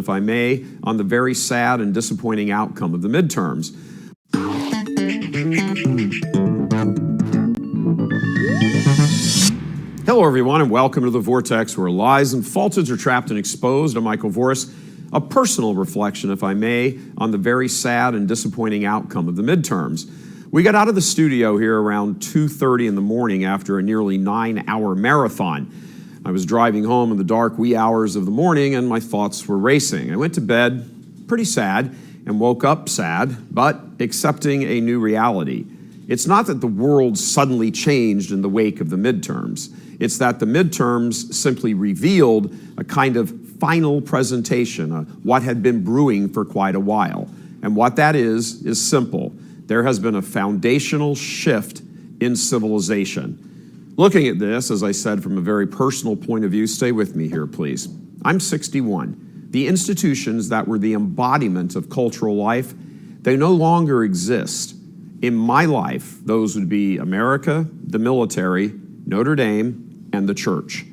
if I may, on the very sad and disappointing outcome of the midterms. Hello, everyone, and welcome to The Vortex, where lies and falsehoods are trapped and exposed. I'm Michael Voris. A personal reflection, if I may, on the very sad and disappointing outcome of the midterms. We got out of the studio here around 2:30 in the morning after a nearly 9-hour marathon. I was driving home in the dark wee hours of the morning, and my thoughts were racing. I went to bed pretty sad and woke up sad, but accepting a new reality. It's not that the world suddenly changed in the wake of the midterms. It's that the midterms simply revealed a kind of final presentation of what had been brewing for quite a while. And what that is simple. There has been a foundational shift in civilization. Looking at this, as I said, from a very personal point of view, stay with me here, please. I'm 61. The institutions that were the embodiment of cultural life, they no longer exist. In my life, those would be America, the military, Notre Dame, and the church.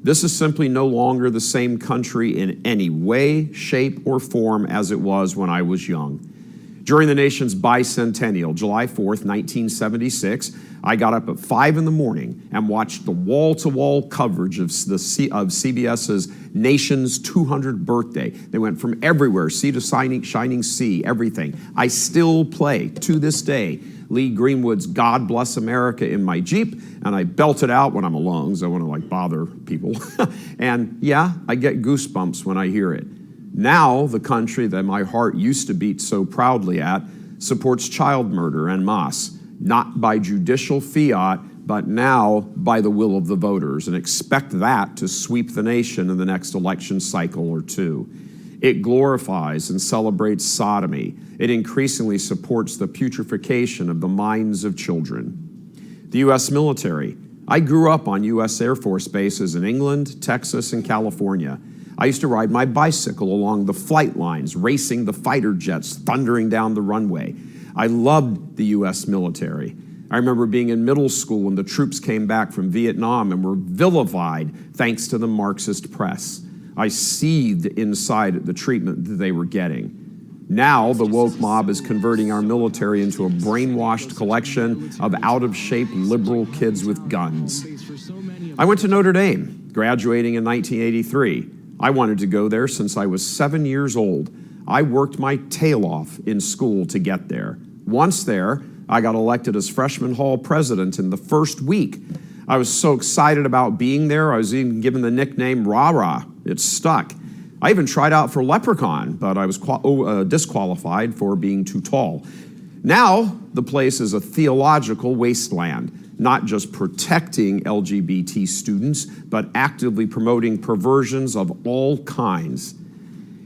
This is simply no longer the same country in any way, shape, or form as it was when I was young. During the nation's bicentennial, July 4th, 1976, I got up at 5 in the morning and watched the wall-to-wall coverage of CBS's nation's 200th birthday. They went from everywhere, sea to shining sea, everything. I still play, to this day, Lee Greenwood's God Bless America in my Jeep, and I belt it out when I'm alone, because I want to bother people. And yeah, I get goosebumps when I hear it. Now, the country that my heart used to beat so proudly at supports child murder en masse, not by judicial fiat, but now by the will of the voters, and expect that to sweep the nation in the next election cycle or two. It glorifies and celebrates sodomy. It increasingly supports the putrefaction of the minds of children. The U.S. military. I grew up on U.S. Air Force bases in England, Texas, and California. I used to ride my bicycle along the flight lines, racing the fighter jets thundering down the runway. I loved the U.S. military. I remember being in middle school when the troops came back from Vietnam and were vilified thanks to the Marxist press. I seethed inside at the treatment that they were getting. Now, the woke mob is converting our military into a brainwashed collection of out-of-shape liberal kids with guns. I went to Notre Dame, graduating in 1983. I wanted to go there since I was 7 years old. I worked my tail off in school to get there. Once there, I got elected as freshman hall president in the first week. I was so excited about being there, I was even given the nickname Rah-Rah. It stuck. I even tried out for Leprechaun, but I was disqualified for being too tall. Now, the place is a theological wasteland, not just protecting LGBT students, but actively promoting perversions of all kinds.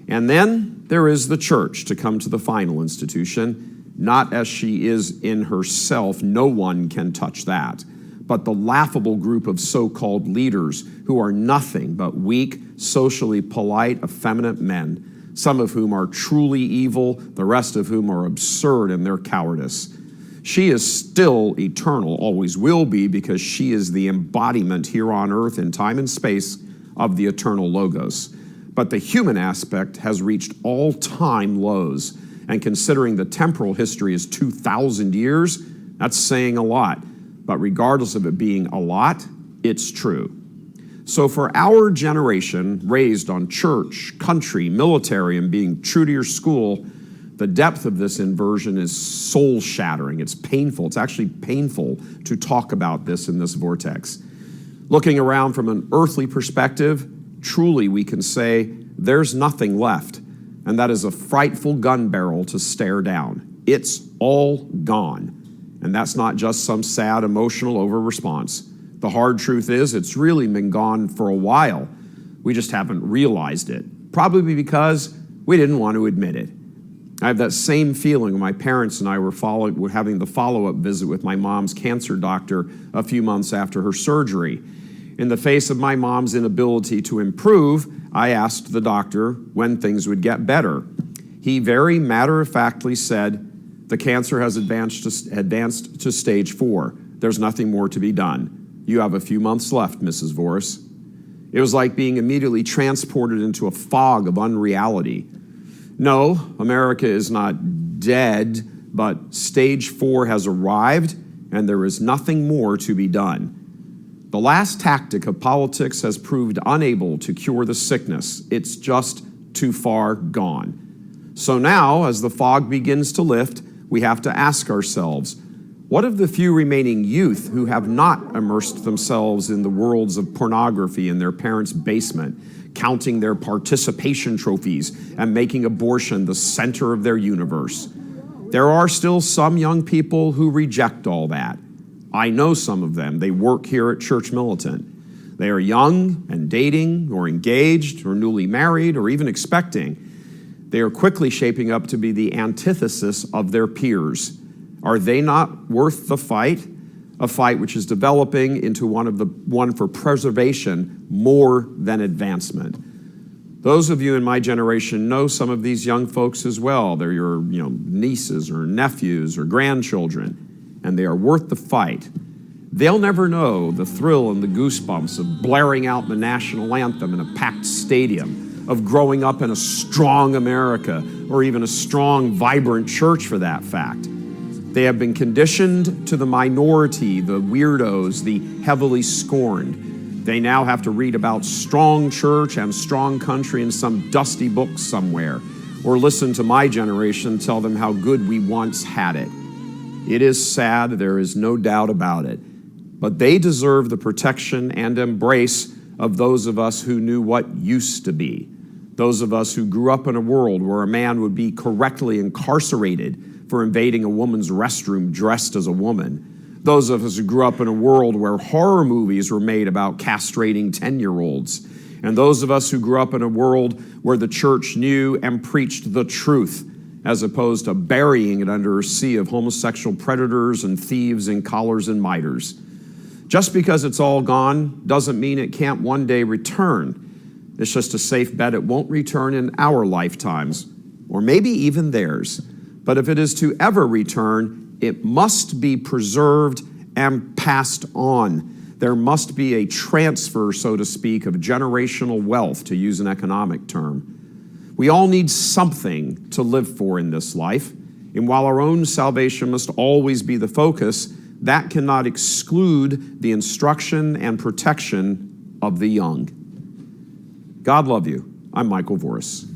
And then there is the church, to come to the final institution. Not as she is in herself, no one can touch that, but the laughable group of so-called leaders who are nothing but weak, socially polite, effeminate men, some of whom are truly evil, the rest of whom are absurd in their cowardice. She is still eternal, always will be, because she is the embodiment here on earth in time and space of the eternal Logos. But the human aspect has reached all-time lows, and considering the temporal history is 2,000 years, that's saying a lot. But regardless of it being a lot, it's true. So for our generation, raised on church, country, military, and being true to your school, the depth of this inversion is soul-shattering. It's painful. It's actually painful to talk about this in this vortex. Looking around from an earthly perspective, truly we can say there's nothing left, and that is a frightful gun barrel to stare down. It's all gone. And that's not just some sad emotional over-response. The hard truth is it's really been gone for a while. We just haven't realized it, probably because we didn't want to admit it. I have that same feeling when my parents and I were having the follow-up visit with my mom's cancer doctor a few months after her surgery. In the face of my mom's inability to improve, I asked the doctor when things would get better. He very matter-of-factly said, "The cancer has advanced to stage 4. There's nothing more to be done. You have a few months left, Mrs. Voris." It was like being immediately transported into a fog of unreality. No, America is not dead, but stage 4 has arrived, and there is nothing more to be done. The last tactic of politics has proved unable to cure the sickness. It's just too far gone. So now, as the fog begins to lift, we have to ask ourselves, what of the few remaining youth who have not immersed themselves in the worlds of pornography in their parents' basement, counting their participation trophies and making abortion the center of their universe? There are still some young people who reject all that. I know some of them. They work here at Church Militant. They are young and dating or engaged or newly married or even expecting. They are quickly shaping up to be the antithesis of their peers. Are they not worth the fight? A fight which is developing into one for preservation more than advancement. Those of you in my generation know some of these young folks as well. They're your nieces or nephews or grandchildren, and they are worth the fight. They'll never know the thrill and the goosebumps of blaring out the national anthem in a packed stadium, of growing up in a strong America, or even a strong, vibrant church for that fact. They have been conditioned to the minority, the weirdos, the heavily scorned. They now have to read about strong church and strong country in some dusty book somewhere, or listen to my generation tell them how good we once had it. It is sad, there is no doubt about it, but they deserve the protection and embrace of those of us who knew what used to be. Those of us who grew up in a world where a man would be correctly incarcerated for invading a woman's restroom dressed as a woman. Those of us who grew up in a world where horror movies were made about castrating 10-year-olds. And those of us who grew up in a world where the church knew and preached the truth, as opposed to burying it under a sea of homosexual predators and thieves in collars and miters. Just because it's all gone doesn't mean it can't one day return. It's just a safe bet it won't return in our lifetimes, or maybe even theirs. But if it is to ever return, it must be preserved and passed on. There must be a transfer, so to speak, of generational wealth, to use an economic term. We all need something to live for in this life, and while our own salvation must always be the focus, that cannot exclude the instruction and protection of the young. God love you. I'm Michael Voris.